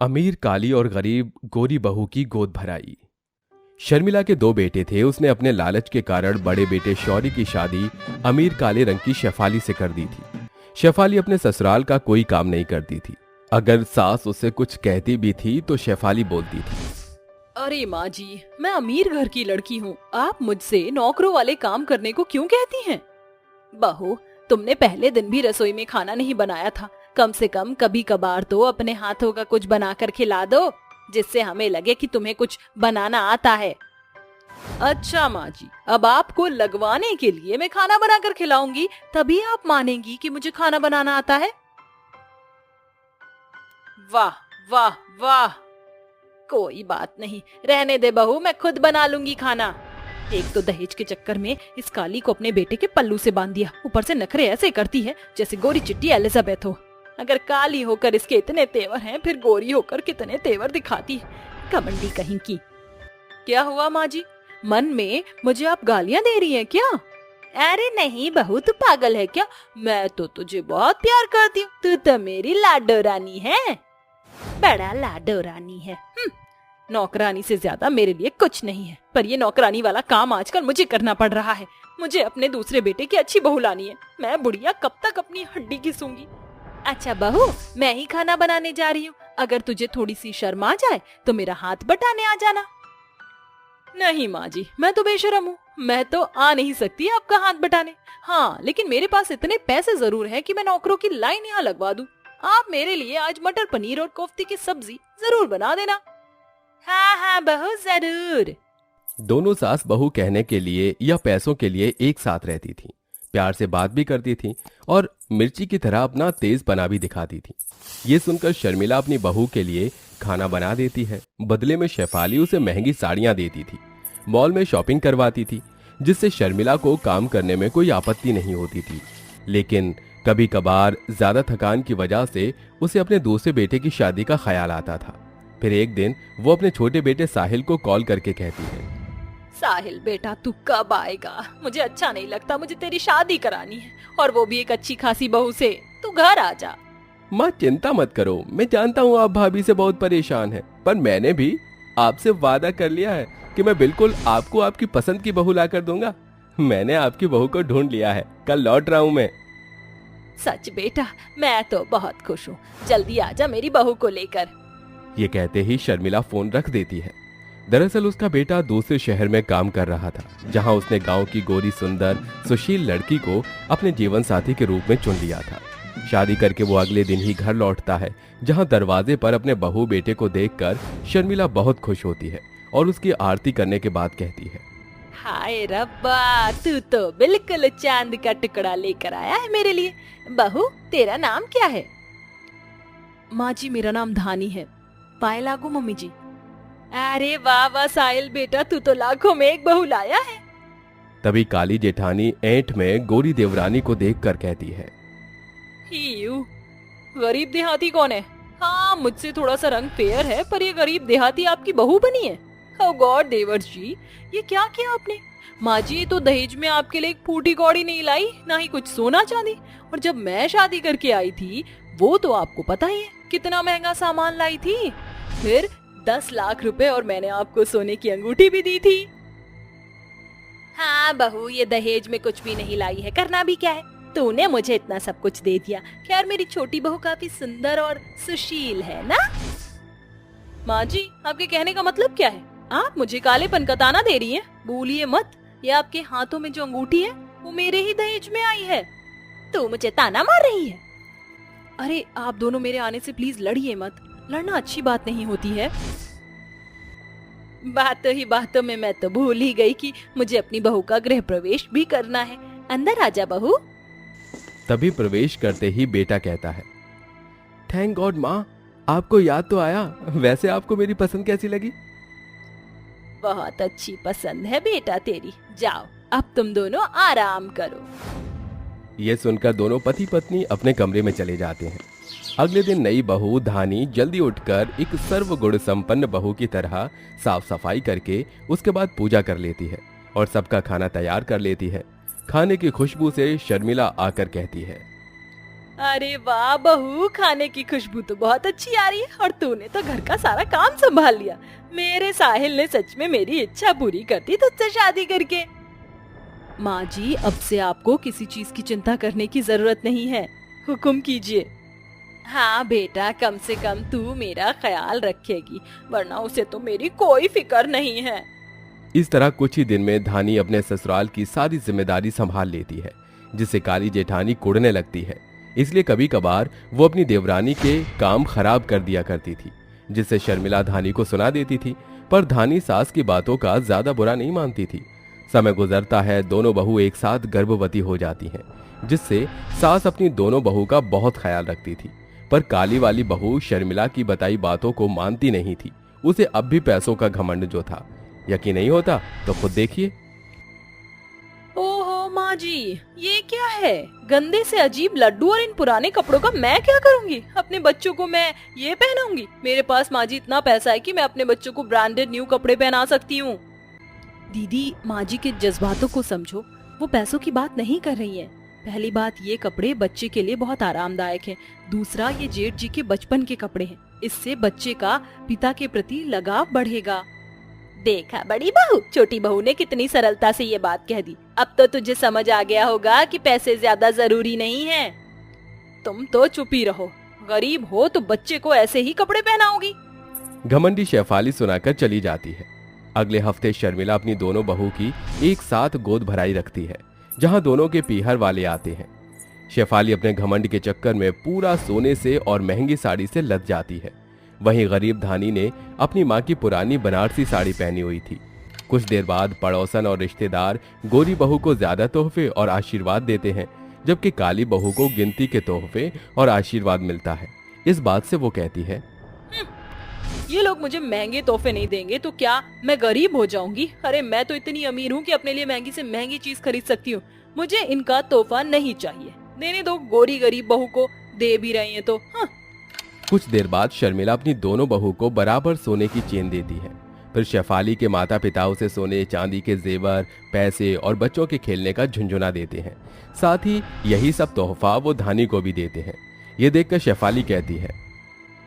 अमीर काली और गरीब गोरी बहू की गोद भराई। शर्मिला के दो बेटे थे। उसने अपने लालच के कारण बड़े बेटे शौर्य की शादी अमीर काले रंग की शेफाली से कर दी थी। शेफाली अपने ससुराल का कोई काम नहीं करती थी। अगर सास उसे कुछ कहती भी थी तो शेफाली बोलती थी, अरे माँ जी, मैं अमीर घर की लड़की हूँ, आप मुझसे नौकरों वाले काम करने को क्यों कहती हैं? बहू, तुमने पहले दिन भी रसोई में खाना नहीं बनाया था। कम से कम कभी कभार तो अपने हाथों का कुछ बनाकर खिला दो, जिससे हमें लगे कि तुम्हें कुछ बनाना आता है। अच्छा माँ जी, अब आपको लगवाने के लिए मैं खाना बनाकर खिलाऊंगी, तभी आप मानेंगी कि मुझे खाना बनाना आता है। वाह वाह वाह, कोई बात नहीं, रहने दे बहू, मैं खुद बना लूंगी खाना। एक तो दहेज के चक्कर में इस काली को अपने बेटे के पल्लू से बांध दिया, ऊपर से नखरे ऐसे करती है जैसे गोरी चिट्टी एलिजाबेथ हो। अगर काली होकर इसके इतने तेवर हैं, फिर गोरी होकर कितने तेवर दिखाती है, कमंडी कहीं की। क्या हुआ माँ जी, मन में मुझे आप गालियां दे रही हैं क्या? अरे नहीं बहू, तू पागल है क्या? मैं तो तुझे बहुत प्यार करती हूँ, तू तो मेरी लाडो रानी है, बड़ा लाडो रानी है। नौकरानी से ज्यादा मेरे लिए कुछ नहीं है, पर ये नौकरानी वाला काम आजकल मुझे करना पड़ रहा है। मुझे अपने दूसरे बेटे की अच्छी बहू लानी है। मैं बुढ़िया कब तक अपनी हड्डी घिसूंगी। अच्छा बहू, मैं ही खाना बनाने जा रही हूँ, अगर तुझे थोड़ी सी शर्म आ जाए तो मेरा हाथ बटाने आ जाना। नहीं माँ जी, मैं तो बेशरम हूँ, मैं तो आ नहीं सकती आपका हाथ बटाने। हाँ, लेकिन मेरे पास इतने पैसे जरूर हैं कि मैं नौकरों की लाइन यहाँ लगवा दूँ। आप मेरे लिए आज मटर पनीर और कोफ्ते की सब्जी जरूर बना देना। हाँ हाँ बहू, जरूर। दोनों सास बहू कहने के लिए या पैसों के लिए एक साथ रहती थी, प्यार से बात भी करती थी और मिर्ची की तरह अपना तेजपना भी दिखाती थी। ये सुनकर शर्मिला अपनी बहू के लिए खाना बना देती है। बदले में शेफाली उसे महंगी साड़ियां देती थी, मॉल में शॉपिंग करवाती थी, जिससे शर्मिला को काम करने में कोई आपत्ति नहीं होती थी। लेकिन कभी कभार ज्यादा थकान की वजह से उसे अपने दूसरे बेटे की शादी का ख्याल आता था। फिर एक दिन वो अपने छोटे बेटे साहिल को कॉल करके कहती है, साहिल बेटा, तू कब आएगा? मुझे अच्छा नहीं लगता, मुझे तेरी शादी करानी है, और वो भी एक अच्छी खासी बहू से। तू घर आ जा। माँ चिंता मत करो, मैं जानता हूँ आप भाभी से बहुत परेशान हैं, पर मैंने भी आपसे वादा कर लिया है कि मैं बिल्कुल आपको आपकी पसंद की बहू ला कर दूंगा। मैंने आपकी बहू को ढूंढ लिया है, कल लौट रहा हूँ मैं। सच बेटा, मैं तो बहुत खुश हूँ, जल्दी आजा मेरी बहू को लेकर। ये कहते ही शर्मिला फोन रख देती है। दरअसल उसका बेटा दूसरे शहर में काम कर रहा था, जहां उसने गांव की गोरी सुंदर सुशील लड़की को अपने जीवन साथी के रूप में चुन लिया था। शादी करके वो अगले दिन ही घर लौटता है, जहां दरवाजे पर अपने बहू बेटे को देखकर शर्मिला बहुत खुश होती है और उसकी आरती करने के बाद कहती है, हाय रब्बा, तू तो बिल्कुल चांद का टुकड़ा लेकर आया है मेरे लिए। बहू, तेरा नाम क्या है? माँ जी, मेरा नाम धानी है। पाए लागू मम्मी जी। अरे वाह वाह साहिल बेटा, तू तो लाखों में एक बहू लाया है। तभी काली जेठानी ऐंठ में गोरी देवरानी को देखकर कहती है, गरीब देहाती कौन है? हाँ, मुझसे थोड़ा सा रंग फेयर है, पर ये गरीब देहाती आपकी बहू बनी है। ओह गॉड देवर जी, ये क्या किया आपने? माँ जी, तो दहेज में आपके लिए एक फूटी कौड़ी नहीं लाई, ना ही कुछ सोना चांदी। और जब मैं शादी करके आई थी, वो तो आपको पता ही है कितना महंगा सामान लाई थी। फिर 10 लाख रुपए, और मैंने आपको सोने की अंगूठी भी दी थी। हाँ बहू, ये दहेज में कुछ भी नहीं लाई है, करना भी क्या है, तूने मुझे इतना सब कुछ दे दिया। खैर, मेरी छोटी बहू काफी सुंदर और सुशील है ना? माँ जी, आपके कहने का मतलब क्या है? आप मुझे कालेपन का ताना दे रही हैं? भूलिए मत, ये आपके हाथों में जो अंगूठी है वो मेरे ही दहेज में आई है। तू मुझे ताना मार रही है? अरे आप दोनों मेरे आने से प्लीज लड़िए मत, लड़ना अच्छी बात नहीं होती है। बातों ही बातों में मैं तो भूल ही गई कि मुझे अपनी बहू का गृह प्रवेश भी करना है। अंदर आजा बहू। तभी प्रवेश करते ही बेटा कहता है, थैंक गॉड माँ, आपको याद तो आया। वैसे आपको मेरी पसंद कैसी लगी? बहुत अच्छी पसंद है बेटा तेरी। जाओ, अब तुम दोनों आराम करो। ये सुनकर दोनों पति पत्नी अपने कमरे में चले जाते हैं। अगले दिन नई बहू धानी जल्दी उठकर एक सर्वगुण संपन्न बहू की तरह साफ सफाई करके उसके बाद पूजा कर लेती है और सबका खाना तैयार कर लेती है। खाने की खुशबू से शर्मिला आकर कहती है, अरे वाह बहू, खाने की खुशबू तो बहुत अच्छी आ रही है और तूने तो घर का सारा काम संभाल लिया। मेरे साहिल ने सच में मेरी इच्छा पूरी कर दी तुझसे शादी करके। माँ जी, अब से आपको किसी चीज की चिंता करने की जरूरत नहीं है, हुक्म कीजिए। हाँ बेटा, कम से कम तू मेरा ख्याल रखेगी, वरना उसे तो मेरी कोई फिक्र नहीं है। इस तरह कुछ ही दिन में धानी अपने ससुराल की सारी जिम्मेदारी संभाल लेती है, जिससे काली जेठानी कुड़ने लगती है। इसलिए कभी कभार वो अपनी देवरानी के काम खराब कर दिया करती थी, जिससे शर्मिला धानी को सुना देती थी। पर धानी सास की बातों का ज्यादा बुरा नहीं मानती थी। समय गुजरता है, दोनों बहू एक साथ गर्भवती हो जाती हैं, जिससे सास अपनी दोनों बहू का बहुत ख्याल रखती थी। पर काली वाली बहू शर्मिला की बताई बातों को मानती नहीं थी। उसे अब भी पैसों का घमंड जो था। यकीन नहीं होता तो खुद देखिए। ओहो माँ जी, ये क्या है? गंदे से अजीब लड्डू और इन पुराने कपड़ों का मैं क्या करूंगी? अपने बच्चों को मैं ये पहनाऊंगी? मेरे पास माँ जी इतना पैसा है कि मैं अपने बच्चों को ब्रांडेड न्यू कपड़े पहना सकती हूँ। दीदी, माँ जी के जज्बातों को समझो, वो पैसों की बात नहीं कर रही है। पहली बात, ये कपड़े बच्चे के लिए बहुत आरामदायक हैं। दूसरा, ये जेठ जी के बचपन के कपड़े हैं, इससे बच्चे का पिता के प्रति लगाव बढ़ेगा। देखा बड़ी बहू, छोटी बहू ने कितनी सरलता से ये बात कह दी। अब तो तुझे समझ आ गया होगा कि पैसे ज्यादा जरूरी नहीं हैं। तुम तो चुप ही रहो, गरीब हो तो बच्चे को ऐसे ही कपड़े पहनाओगी। घमंडी शेफाली सुनाकर चली जाती है। अगले हफ्ते शर्मिला अपनी दोनों बहू की एक साथ गोद भराई रखती है, जहां दोनों के पीहर वाले आते हैं। शेफाली अपने घमंड के चक्कर में पूरा सोने से और महंगी साड़ी से लद जाती है। वहीं गरीब धानी ने अपनी माँ की पुरानी बनारसी साड़ी पहनी हुई थी। कुछ देर बाद पड़ोसन और रिश्तेदार गोरी बहू को ज्यादा तोहफे और आशीर्वाद देते हैं, जबकि काली बहू को गिनती के तोहफे और आशीर्वाद मिलता है। इस बात से वो कहती है, ये लोग मुझे महंगे तोहफे नहीं देंगे तो क्या मैं गरीब हो जाऊंगी? अरे मैं तो इतनी अमीर हूँ कि अपने लिए महंगी से महंगी चीज खरीद सकती हूँ। मुझे इनका तोहफा नहीं चाहिए। देने दो, गोरी गरीब बहू को दे भी रही है तो। हाँ। कुछ देर बाद शर्मिला अपनी दोनों बहू को बराबर सोने की चेन देती है। फिर शेफाली के माता पिता उसे सोने चांदी के जेवर, पैसे और बच्चों के खेलने का झुंझुना देते हैं। साथ ही यही सब तोहफा वो धानी को भी देते हैं। ये देखकर शेफाली कहती है,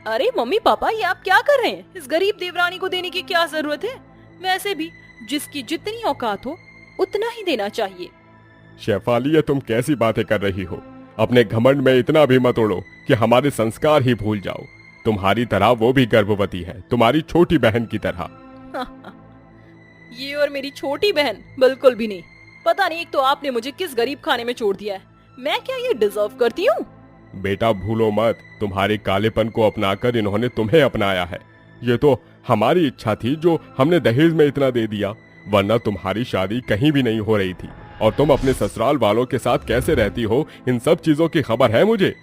अरे मम्मी पापा, ये आप क्या कर रहे हैं? इस गरीब देवरानी को देने की क्या जरूरत है? वैसे भी जिसकी जितनी औकात हो उतना ही देना चाहिए। शेफाली, ये तुम कैसी बातें कर रही हो? अपने घमंड में इतना भी मत उड़ो कि हमारे संस्कार ही भूल जाओ। तुम्हारी तरह वो भी गर्भवती है, तुम्हारी छोटी बहन की तरह। ये और मेरी छोटी बहन बिल्कुल भी नहीं। पता नहीं, एक तो आपने मुझे किस गरीब खाने में छोड़ दिया है। मैं क्या ये डिजर्व करती हूँ? बेटा भूलो मत, तुम्हारे कालेपन को अपनाकर इन्होंने तुम्हें अपनाया है। ये तो हमारी इच्छा थी जो हमने दहेज में इतना दे दिया, वरना तुम्हारी शादी कहीं भी नहीं हो रही थी। और तुम अपने ससुराल वालों के साथ कैसे रहती हो, इन सब चीजों की खबर है मुझे।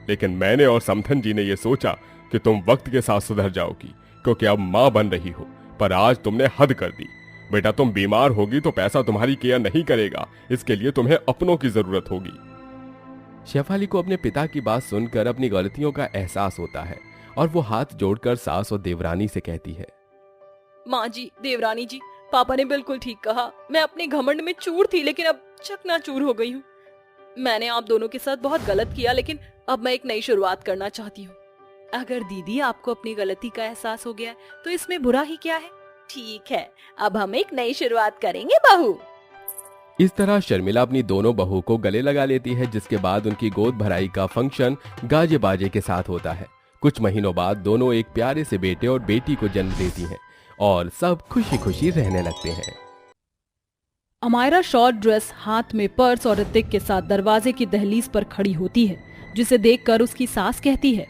लेकिन मैंने और समथन जी ने ये सोचा कि तुम वक्त के साथ सुधर जाओगी, क्योंकि अब माँ बन रही हो। पर आज तुमने हद कर दी। बेटा, तुम बीमार होगी तो पैसा तुम्हारी केयर नहीं करेगा। इसके लिए तुम्हें अपनों की जरूरत होगी। शेफाली को अपने पिता की बात सुनकर अपनी गलतियों का एहसास होता है और वो हाथ जोड़कर सास और देवरानी से कहती है, माँ जी, देवरानी जी, पापा ने बिल्कुल ठीक कहा। मैं अपने घमंड में चूर थी, लेकिन अब चकनाचूर हो गई हूँ। मैंने आप दोनों के साथ बहुत गलत किया, लेकिन अब मैं एक नई शुरुआत करना चाहती हूँ। अगर दीदी आपको अपनी गलती का एहसास हो गया तो इसमें बुरा ही क्या है? ठीक है, अब हम एक नई शुरुआत करेंगे बहू। इस तरह शर्मिला अपनी दोनों बहू को गले लगा लेती है, जिसके बाद उनकी गोद भराई का फंक्शन गाजे बाजे के साथ होता है। कुछ महीनों बाद दोनों एक प्यारे से बेटे और बेटी को जन्म देती हैं और सब खुशी खुशी रहने लगते हैं। अमायरा शॉर्ट ड्रेस, हाथ में पर्स और ऋतिक के साथ दरवाजे की दहलीज पर खड़ी होती है, जिसे देखकर उसकी सास कहती है,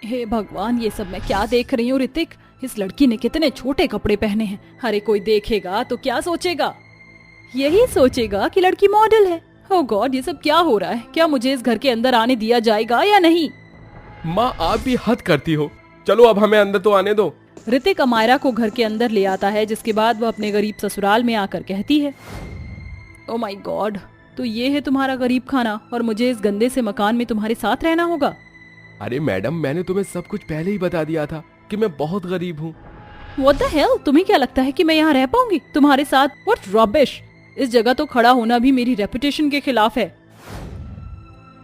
हे भगवान, ये सब मैं क्या देख रही हूँ? ऋतिक, इस लड़की ने कितने छोटे कपड़े पहने हैं। अरे कोई देखेगा तो क्या सोचेगा? यही सोचेगा कि लड़की मॉडल है। ओह गॉड, ये सब क्या हो रहा है? क्या मुझे इस घर के अंदर आने दिया जाएगा या नहीं? माँ, आप भी हद करती हो। चलो अब हमें अंदर तो आने दो। ऋतिक अमायरा को घर के अंदर ले आता है, जिसके बाद वह अपने गरीब ससुराल में आकर कहती है, ओह माय गॉड, तो ये है तुम्हारा गरीब खाना और मुझे इस गंदे से मकान में तुम्हारे साथ रहना होगा? अरे मैडम, मैंने तुम्हें सब कुछ पहले ही बता दिया था कि मैं बहुत गरीब हूँ। What the hell? तुम्हें क्या लगता है कि मैं यहाँ रह पाऊंगी तुम्हारे साथ? What rubbish! इस जगह तो खड़ा होना भी मेरी रेपुटेशन के खिलाफ है।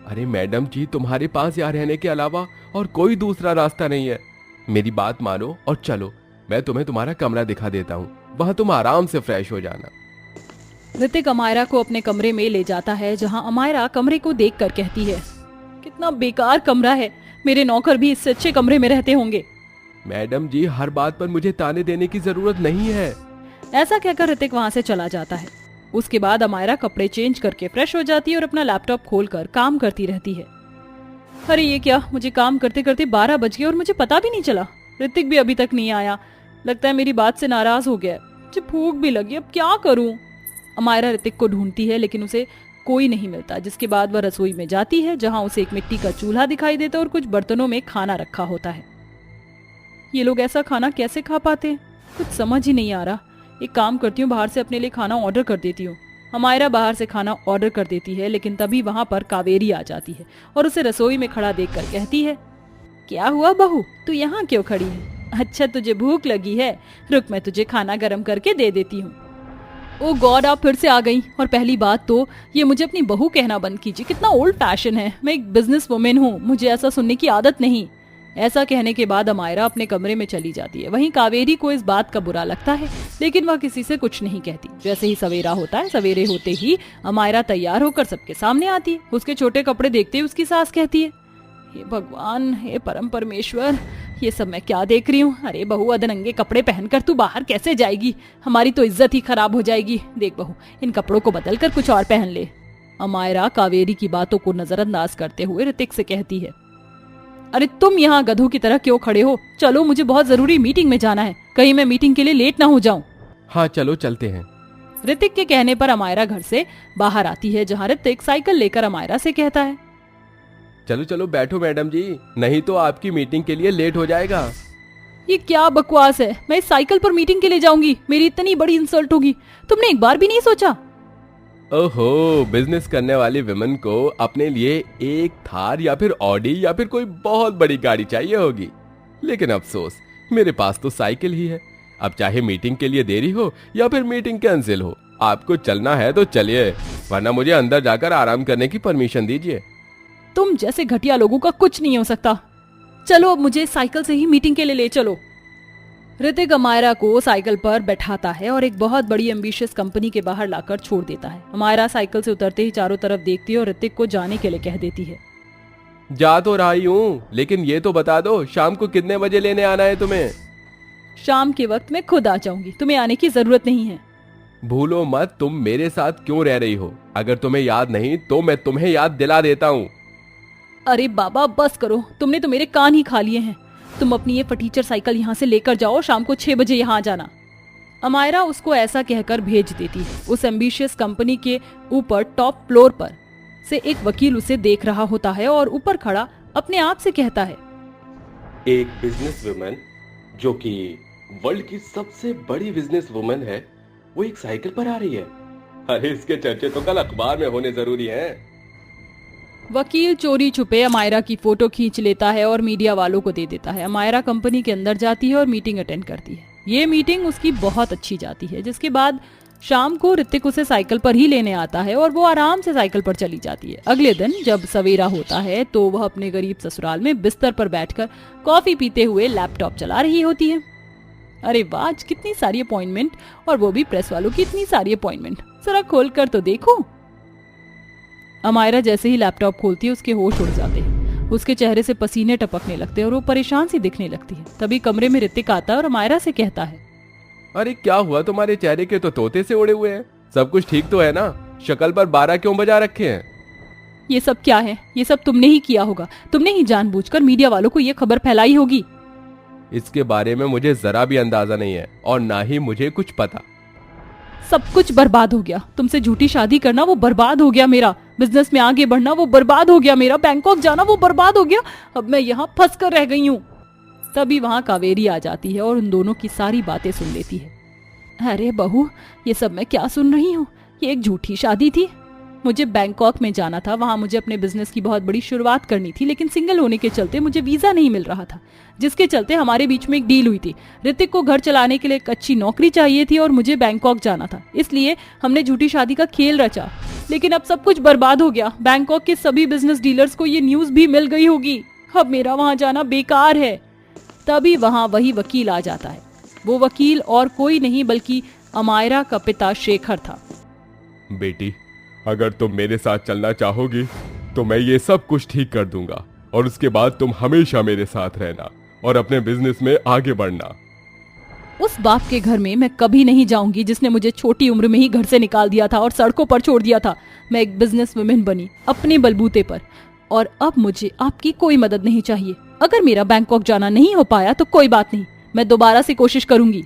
अरे मैडम जी, तुम्हारे पास यहाँ रहने के अलावा और कोई दूसरा रास्ता नहीं है। मेरी बात मानो और चलो, मैं तुम्हें तुम्हारा कमरा दिखा देता हूँ, वहां तुम आराम से फ्रेश हो जाना। ऋतिक अमायरा को अपने कमरे में ले जाता है, जहां अमायरा कमरे को देखकर कहती है, कितना बेकार कमरा है, मेरे नौकर भी इससे अच्छे कमरे में रहते होंगे। मैडम जी, हर बात पर मुझे ताने देने की जरूरत नहीं है। ऐसा कहकर ऋतिक वहां से चला जाता है। उसके बाद अमायरा कपड़े चेंज करके फ्रेश हो जाती है और अपना लैपटॉप खोलकर काम करती रहती है। अरे ये क्या, मुझे काम करते करते 12 बज गए और मुझे पता भी नहीं चला। ऋतिक भी अभी तक नहीं आया, लगता है मेरी बात से नाराज हो गया। मुझे भूख भी लगी, अब क्या करूं। अमायरा ऋतिक को ढूंढती है लेकिन उसे कोई नहीं मिलता, जिसके बाद वह रसोई में जाती है, जहां उसे एक मिट्टी का चूल्हा दिखाई देता है और कुछ बर्तनों में खाना रखा होता है। ये लोग ऐसा खाना कैसे खा पाते हैं, कुछ समझ ही नहीं आ रहा। एक काम करती हूँ, बाहर से अपने लिए खाना ऑर्डर कर देती हूँ। अमायरा बाहर से खाना ऑर्डर कर देती है, लेकिन तभी वहां पर कावेरी आ जाती है और उसे रसोई में खड़ा देखकर कहती है, क्या हुआ बहू, तू यहाँ क्यों खड़ी है? अच्छा, तुझे भूख लगी है, रुक मैं तुझे खाना गर्म करके दे देती हूँ। ओ गॉड, आप फिर से आ गई। और पहली बात तो ये मुझे अपनी बहू कहना बंद कीजिए, कितना ओल्ड फैशन है। मैं एक बिजनेस वुमेन हूँ, मुझे ऐसा सुनने की आदत नहीं। ऐसा कहने के बाद अमायरा अपने कमरे में चली जाती है। वहीं कावेरी को इस बात का बुरा लगता है, लेकिन वह किसी से कुछ नहीं कहती। जैसे ही सवेरा होता है, सवेरे होते ही अमायरा तैयार होकर सबके सामने आती है। उसके छोटे कपड़े देखते ही उसकी सास कहती है, हे भगवान, हे परम परमेश्वर, ये सब मैं क्या देख रही हूँ। अरे बहू, अधनंगे कपड़े पहनकर तू बाहर कैसे जाएगी? हमारी तो इज्जत ही खराब हो जाएगी। देख बहू, इन कपड़ों को बदल कर कुछ और पहन ले। अमायरा कावेरी की बातों को नजरअंदाज करते हुए ऋतिक से कहती है, अरे तुम यहाँ गधों की तरह क्यों खड़े हो? चलो, मुझे बहुत जरूरी मीटिंग में जाना है, कहीं मैं मीटिंग के लिए लेट ना हो जाऊं। हाँ चलो, चलते हैं। ऋतिक के कहने पर अमायरा घर से बाहर आती है, जहाँ ऋतिक साइकिल लेकर अमायरा से कहता है, चलो चलो बैठो मैडम जी, नहीं तो आपकी मीटिंग के लिए लेट हो जाएगा। ये क्या बकवास है, मैं इस साइकिल पर मीटिंग के लिए जाऊंगी? मेरी इतनी बड़ी इंसल्ट होगी, तुमने एक बार भी नहीं सोचा? ओहो, बिजनेस करने वाली विमेन को अपने लिए एक थार या फिर ऑडी या फिर कोई बहुत बड़ी गाड़ी चाहिए होगी, लेकिन अफसोस मेरे पास तो साइकिल ही है। अब चाहे मीटिंग के लिए देरी हो या फिर मीटिंग कैंसिल हो, आपको चलना है तो चलिए, वरना मुझे अंदर जाकर आराम करने की परमिशन दीजिए। तुम जैसे घटिया लोगों का कुछ नहीं हो सकता। चलो, अब मुझे साइकिल से ही मीटिंग के लिए ले चलो। ऋतिक अमायरा को साइकिल पर बैठाता है और एक बहुत बड़ी एम्बिशियस कंपनी के बाहर लाकर छोड़ देता है। अमायरा साइकिल से उतरते ही चारों तरफ देखती है और ऋतिक को जाने के लिए कह देती है, जा तो रही हूँ, लेकिन ये तो बता दो शाम को कितने बजे लेने आना है तुम्हें? शाम के वक्त मैं खुद आ जाऊंगी, तुम्हें आने की जरूरत नहीं है। भूलो मत तुम मेरे साथ क्यों रह रही हो। अगर तुम्हें याद नहीं तो मैं तुम्हें याद दिला देता हूँ। अरे बाबा, बस करो, तुमने तो मेरे कान ही खा लिए हैं। तुम अपनी ये फटीचर साइकिल यहाँ से लेकर जाओ, शाम को 6 बजे यहाँ आ जाना। अमायरा उसको ऐसा कहकर भेज देती है। उस एम्बिशियस कंपनी के ऊपर टॉप फ्लोर पर से एक वकील उसे देख रहा होता है और ऊपर खड़ा अपने आप से कहता है, एक बिजनेस वुमन जो कि वर्ल्ड की सबसे बड़ी बिजनेस वुमन है, वो एक साइकिल पर आ रही है। अरे इसके चर्चे तो कल अखबार में होने जरूरी हैं। वकील चोरी छुपे अमायरा की फोटो खींच लेता है और मीडिया वालों को दे देता है। अमायरा कंपनी के अंदर जाती है और मीटिंग अटेंड करती है। ये मीटिंग उसकी बहुत अच्छी जाती है, जिसके बाद शाम को ऋतिक उसे साइकिल पर ही लेने आता है और वो आराम से साइकिल पर चली जाती है। अगले दिन जब सवेरा होता है तो वह अपने गरीब ससुराल में बिस्तर पर बैठकर कॉफी पीते हुए लैपटॉप चला रही होती है। अरे वाह, आज कितनी सारी अपॉइंटमेंट, और वो भी प्रेस वालों की इतनी सारी अपॉइंटमेंट, जरा खोल कर तो देखो। अमायरा जैसे ही लैपटॉप खोलती है उसके होश उड़ जाते हैं। उसके चेहरे से पसीने टपकने लगते हैं और वो परेशान सी दिखने लगती है। तभी कमरे में ऋतिक आता है और अमायरा से कहता है, अरे क्या हुआ, तुम्हारे चेहरे के तो तोते से उड़े हुए हैं। सब कुछ ठीक तो है ना? शक्ल पर 12 क्यों बजा रखे हैं? ये सब क्या है? ये सब तुमने ही किया होगा, तुमने ही जानबूझकर मीडिया वालों को ये खबर फैलाई होगी। इसके बारे में मुझे जरा भी अंदाजा नहीं है और ना ही मुझे कुछ पता। सब कुछ बर्बाद हो गया। तुमसे झूठी शादी करना वो बर्बाद हो गया मेरा, बिजनेस में आगे बढ़ना वो बर्बाद हो गया मेरा, बैंकॉक जाना वो बर्बाद हो गया, अब मैं यहाँ फंस कर रह गई हूँ। तभी वहाँ कावेरी आ जाती है और उन दोनों की सारी बातें सुन लेती है। अरे बहू, ये सब मैं क्या सुन रही हूँ? ये एक झूठी शादी थी, मुझे बैंकॉक में जाना था, वहां मुझे अपने बिजनेस की बहुत बड़ी शुरुआत करनी थी, लेकिन सिंगल होने के चलते मुझे वीजा नहीं मिल रहा था, जिसके चलते हमारे बीच में एक डील हुई थी। ऋतिक को घर चलाने के लिए एक अच्छी नौकरी चाहिए थी और मुझे बैंकॉक जाना था, इसलिए हमने झूठी शादी का खेल रचा। लेकिन अब सब कुछ बर्बाद हो गया। बैंकॉक के सभी बिजनेस डीलर्स को ये न्यूज भी मिल गई होगी। अब मेरा वहां जाना बेकार है। तभी वहां वही वकील आ जाता है। वो वकील और कोई नहीं बल्कि अमायरा का पिता शेखर था। बेटी, अगर तुम मेरे साथ चलना चाहोगी तो मैं ये सब कुछ ठीक कर दूंगा और उसके बाद तुम हमेशा मेरे साथ रहना और अपने बिजनेस में आगे बढ़ना। उस बाप के घर में मैं कभी नहीं जाऊंगी जिसने मुझे छोटी उम्र में ही घर से निकाल दिया था और सड़कों पर छोड़ दिया था। मैं एक बिजनेस वुमेन बनी अपने बलबूते पर, और अब मुझे आपकी कोई मदद नहीं चाहिए। अगर मेरा बैंकॉक जाना नहीं हो पाया तो कोई बात नहीं, मैं दोबारा से कोशिश करूंगी।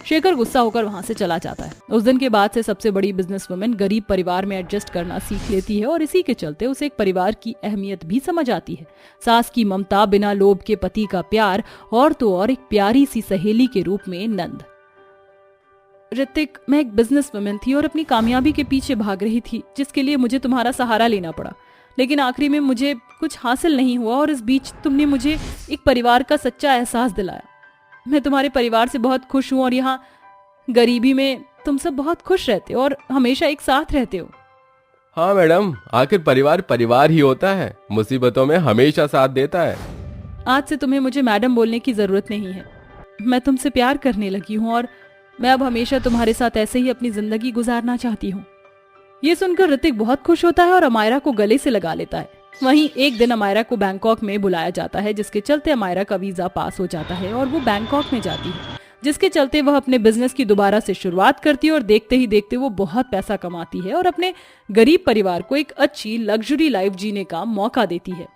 शेखर गुस्सा होकर वहां से चला जाता है। उस दिन के बाद से सबसे बड़ी बिजनेस वुमेन गरीब परिवार में एडजस्ट करना सीख लेती है और इसी के चलते उसे एक परिवार की अहमियत भी समझ आती है। सास की ममता, बिना लोभ के पति का प्यार, और तो और एक प्यारी सी सहेली के रूप में नंद। ऋतिक, मैं एक बिजनेस वुमेन थी और अपनी कामयाबी के पीछे भाग रही थी, जिसके लिए मुझे तुम्हारा सहारा लेना पड़ा। लेकिन आखिरी में मुझे कुछ हासिल नहीं हुआ और इस बीच तुमने मुझे एक परिवार का सच्चा एहसास दिलाया। मैं तुम्हारे परिवार से बहुत खुश हूँ और यहाँ गरीबी में तुम सब बहुत खुश रहते हो और हमेशा एक साथ रहते हो। हाँ मैडम, आखिर परिवार परिवार ही होता है, मुसीबतों में हमेशा साथ देता है। आज से तुम्हें मुझे मैडम बोलने की जरूरत नहीं है। मैं तुमसे प्यार करने लगी हूँ और मैं अब हमेशा तुम्हारे साथ ऐसे ही अपनी जिंदगी गुजारना चाहती हूँ। ये सुनकर ऋतिक बहुत खुश होता है और अमायरा को गले से लगा लेता है। वहीं एक दिन अमायरा को बैंकॉक में बुलाया जाता है, जिसके चलते अमायरा का वीजा पास हो जाता है और वो बैंकॉक में जाती है, जिसके चलते वह अपने बिजनेस की दोबारा से शुरुआत करती है और देखते ही देखते वो बहुत पैसा कमाती है और अपने गरीब परिवार को एक अच्छी लग्जरी लाइफ जीने का मौका देती है।